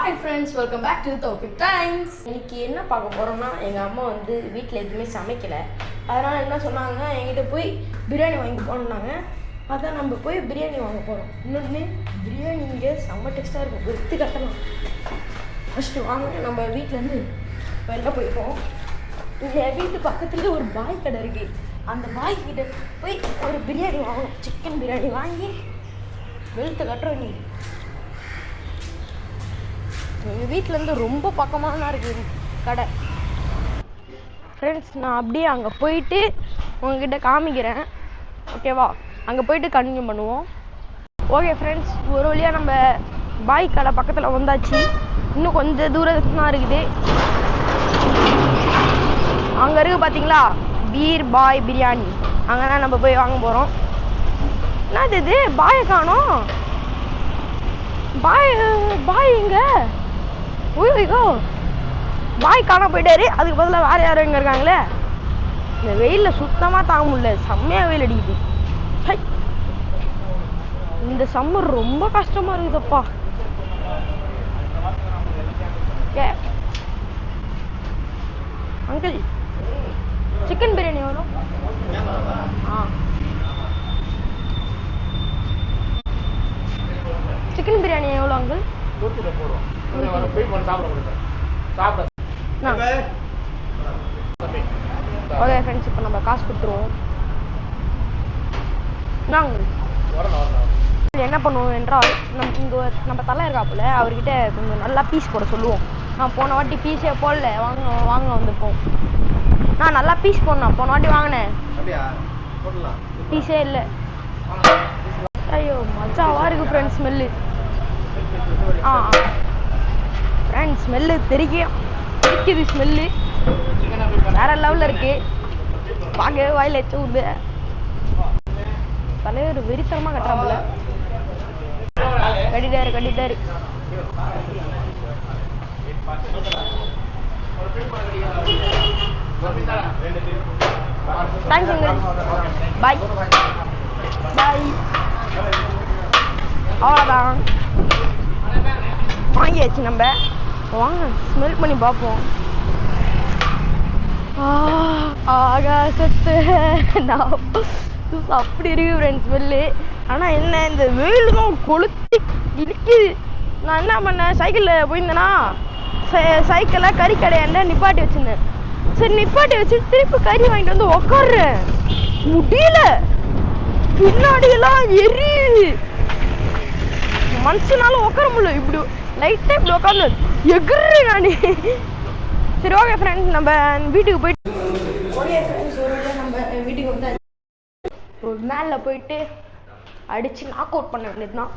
Hi friends, welcome back to Toufiq times. இன்னைக்கு என்ன பார்க்க போகிறோம்னா, எங்கள் அம்மா வந்து வீட்டில் எதுவுமே சமைக்கலை. அதனால் என்ன சொன்னாங்க, என்கிட்ட போய் பிரியாணி வாங்கி போனாங்க. அதான் நம்ம போய் பிரியாணி வாங்க போகிறோம். இன்னொன்று பிரியாணி இங்கே செம்ம டேஸ்ட்டாக இருக்கும், வெறுத்து கட்டலாம். ஃபஸ்ட்டு வாங்க நம்ம வீட்டிலேருந்து வெளில போயிருக்கோம். இங்கே வீட்டு பக்கத்தில் ஒரு பாய் கடை இருக்குது. அந்த பாய் கிட்ட போய் ஒரு பிரியாணி வாங்கணும். சிக்கன் பிரியாணி வாங்கி வெளுத்து கட்டுறோம். நீ எங்கள் வீட்டிலேருந்து ரொம்ப பக்கமாக தான் இருக்குது கடை. ஃப்ரெண்ட்ஸ், நான் அப்படியே அங்கே போயிட்டு உங்ககிட்ட காமிக்கிறேன், ஓகேவா? அங்கே போயிட்டு கண்டினியூ பண்ணுவோம். ஓகே ஃப்ரெண்ட்ஸ், ஒரு வழியாக நம்ம பாய் கடை பக்கத்தில் வந்தாச்சு. இன்னும் கொஞ்சம் தூரத்துக்கு தான் இருக்குது. அங்கே இருக்குது பார்த்தீங்களா, பீர் பாய் பிரியாணி. அங்கே தான் நம்ம போய் வாங்க போகிறோம். என்னது இது, பாயை காணோம். பாய் எங்க? ஓய்யோ, பாய் காண போயிட்டாரு. அதுக்கு பதிலாக வேறு யாரும் எங்கே இருக்காங்களே. இந்த வெயிலில் சுத்தமாக தாங்க முடியல, செம்மையாக வெயில் அடிக்குது. இந்த சம்மர் ரொம்ப கஷ்டமாக இருக்குதுப்பா. ஏ அங்கிள், சிக்கன் பிரியாணி எவ்வளோ? சிக்கன் பிரியாணி எவ்வளோ அங்கிள்? ஓகே ஃப்ரெண்ட்ஸ், இப்போ நம்ம காசு கொடுத்துருவோம். என்ன பண்ணுவோம் என்றால், நம்ம தலை இருக்காப்புல, அவர்கிட்ட கொஞ்சம் நல்லா பீஸ் போட சொல்லுவோம். நான் போன வாட்டி பீஸே போடல, வாங்க வந்துப்போம். நான் நல்லா பீஸ் போடணும். போன வாட்டி வாங்கினேன், பீஸே இல்லை. ஐயோ, மஜாவாக இருக்குது ஃப்ரெண்ட்ஸ். ஸ்மெல்லு ஃப்ரெண்ட்ஸ், ஸ்மெல்லு தெரிக்குது. ஸ்மெல்லு வேற லெவலில் இருக்கு. பார்க்க வாயில் எச்ச விடுது. தலைவர் வெறித்தனமாக கட்டுறாப்புல. கட்டிட்டாரு. தேங்க்ஸ். பாய். அவ்வளோதான், வாங்கியாச்சு. நம்ம வாங்க ஸ்மெல் பண்ணி பார்ப்போம். ஆகாசத்து அப்படி இருக்கு ஃப்ரெண்ட்ஸ் ஸ்மெல்லு. ஆனால் என்ன, இந்த வெயில் தான் கொளுத்தி இடிக்குது. நான் என்ன பண்ணேன், சைக்கிளில் போயிருந்தேன்னா சைக்கிளை கறி கடையாண்ட நிப்பாட்டி வச்சுருந்தேன். சரி, நிப்பாட்டி வச்சு திருப்பி கறி வாங்கிட்டு வந்து உக்காடுறேன். முடியல, பின்னாடியெல்லாம் எரியுது. மனுஷனால உட்கார முடியல. இப்படி லைட்டாக இப்படி உட்காந்து எகுறேன் நான். சரி, ஓகே ஃப்ரெண்ட்ஸ், நம்ம வீட்டுக்கு போயிட்டு நம்ம வீட்டுக்கு வந்து மேலே போயிட்டு அடித்து நாக் அவுட் பண்ண வேண்டியதுதான்.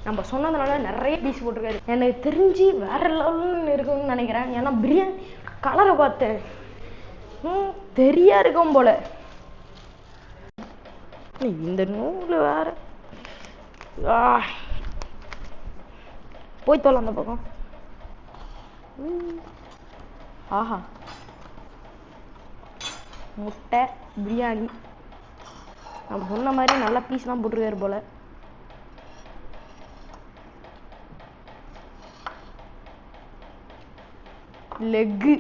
நம்ம சொன்னதுனால நிறைய பீஸ் போட்டிருக்காரு. எனக்கு தெரிஞ்சு வேற லெவல்னு இருக்குன்னு நினைக்கிறேன். ஏன்னா பிரியாணி கலரை பார்த்தேன், தெரியா இருக்கும் போல. இந்த நூல் வேற போய் தோல அந்த பக்கம். ஆஹா, முட்டை பிரியாணி. நம்ம சொன்ன மாதிரி நல்லா பீஸ்லாம் போட்டுருக்காரு போல. லெக்கு.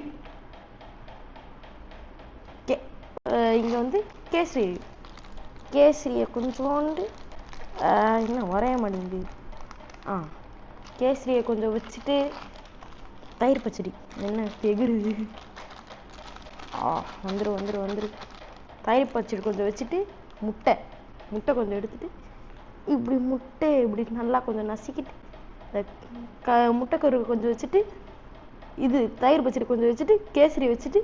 இங்கே வந்து கேசரியை கொஞ்சோண்டு இன்னும் வரைய மாட்டேங்குது. கேசரியை கொஞ்சம் வச்சுட்டு தயிர் பச்சடி. என்ன எகுருது? வந்துரு. தயிர் பச்சடி கொஞ்சம் வச்சுட்டு முட்டை கொஞ்சம் எடுத்துட்டு இப்படி முட்டையை இப்படி நல்லா கொஞ்சம் நசுக்கிட்டு முட்டைக்கரு கொஞ்சம் வச்சுட்டு இது தயிர் பச்சடி கொஞ்சம் வச்சுட்டு கேசரி வச்சுட்டு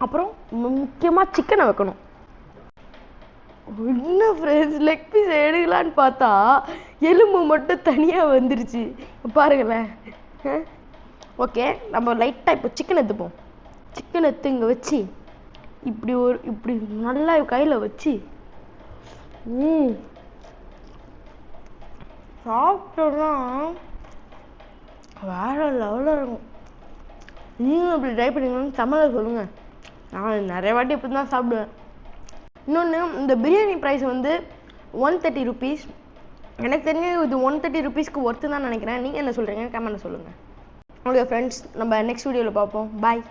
அப்புறம் முக்கியமாக சிக்கனை வைக்கணும். என்ன ஃப்ரெண்ட்ஸ், லெக் பீஸ் எடுக்கலான்னு பார்த்தா எலும்பு மட்டும் தனியாக வந்துருச்சு பாருங்களேன். ஓகே, நம்ம லைட்டாக இப்போ சிக்கன் எடுத்துப்போம். சிக்கன் எடுத்து இங்கே வச்சு இப்படி நல்லா கையில் வச்சு சாப்பிட்டோம்னா வேற லெவலில் இருக்கும். நீங்களும் இப்படி ட்ரை பண்ணிக்கணும்னு சமையல் சொல்லுங்கள். நான் நிறைய வாட்டி இப்படி தான் சாப்பிடுவேன். இன்னொன்று, இந்த பிரியாணி ப்ரைஸ் வந்து 130 rupees. எனக்கு தெரிஞ்சு இது 130 ருபீஸ்க்கு ஒர்த்து தான் நினைக்கிறேன். நீங்கள் என்ன சொல்கிறீங்க கமெண்ட்டில் சொல்லுங்கள். உங்களுடைய ஃப்ரெண்ட்ஸ் நம்ம நெக்ஸ்ட் வீடியோவில் பார்ப்போம். பாய்.